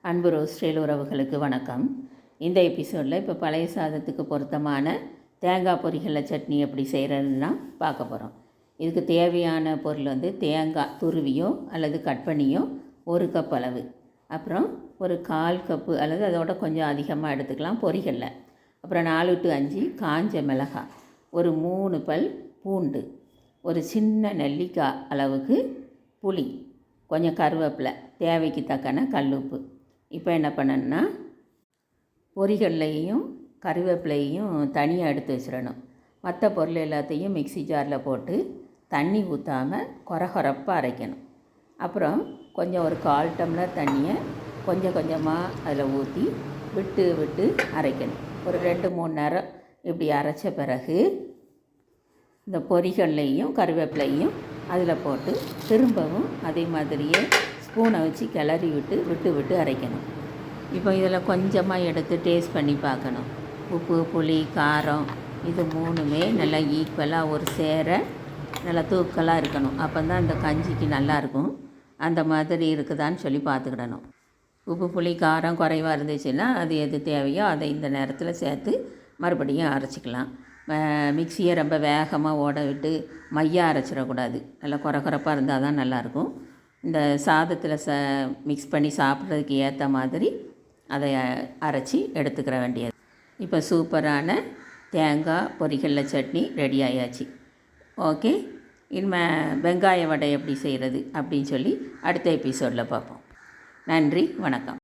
அன்பு ரோஸ்டேல் உறவுகளுக்கு வணக்கம். இந்த எபிசோடில் இப்போ பழைய சாதத்துக்கு பொருத்தமான தேங்காய் பொரிகடலை சட்னி எப்படி செய்கிறதுன்னா பார்க்க போகிறோம். இதுக்கு தேவையான பொருள் தேங்காய் துருவியோ அல்லது கட் பண்ணியோ 1 கப் அளவு, அப்புறம் ஒரு 1/4 கப்பு அல்லது அதோட கொஞ்சம் அதிகமாக எடுத்துக்கலாம் பொரிகடலை, அப்புறம் 4 to 5 காஞ்ச மிளகாய், ஒரு 3 பல் பூண்டு, ஒரு சின்ன நெல்லிக்காய் அளவுக்கு புளி, கொஞ்சம் கருவேப்பிலை, தேவைக்கு தக்கன கல்லுப்பு. இப்போ என்ன பண்ணணுன்னா பொரிகடலையும் கருவேப்பிலையும் தனியாக எடுத்து வச்சிடணும். மற்ற பொருள் எல்லாத்தையும் மிக்ஸி ஜாரில் போட்டு தண்ணி ஊற்றாமல் கொரகொரப்பாக அரைக்கணும். அப்புறம் கொஞ்சம் ஒரு 1/4 டம்ளர் தண்ணியை கொஞ்சம் கொஞ்சமாக அதில் ஊற்றி விட்டு விட்டு அரைக்கணும். ஒரு 2-3 நேரம் இப்படி அரைச்ச பிறகு இந்த பொரிகடலையும் கருவேப்பிலையும் அதில் போட்டு திரும்பவும் அதே மாதிரியே ஸ்பூனை வச்சு கிளறி விட்டு விட்டு விட்டு அரைக்கணும். இப்போ இதில் கொஞ்சமாக எடுத்து டேஸ்ட் பண்ணி பார்க்கணும். உப்பு, புளி, காரம் இது 3மே நல்லா ஈக்குவலாக ஒரு சேர நல்லா தூக்கலாக இருக்கணும். அப்போ தான் இந்த கஞ்சிக்கு நல்லாயிருக்கும். அந்த மாதிரி இருக்குதான்னு சொல்லி பார்த்துக்கிடணும். உப்பு, புளி, காரம் குறைவாக இருந்துச்சுன்னா அது எது தேவையோ அதை இந்த நேரத்தில் சேர்த்து மறுபடியும் அரைச்சிக்கலாம். மிக்சியை ரொம்ப வேகமாக ஓட விட்டு மையாக அரைச்சிடக்கூடாது. நல்லா குறகுறப்பாக இருந்தால் தான் நல்லாயிருக்கும். இந்த சாதத்தில் மிக்ஸ் பண்ணி சாப்பிட்றதுக்கு ஏற்ற மாதிரி அதை அரைச்சி எடுத்துக்கிற வேண்டியது. இப்போ சூப்பரான தேங்காய் பொரிகடலை சட்னி ரெடி ஆயாச்சு. ஓகே, இனிமேல் வெங்காய வடை எப்படி செய்கிறது அப்படின்னு சொல்லி அடுத்த எபிசோடில் பார்ப்போம். நன்றி, வணக்கம்.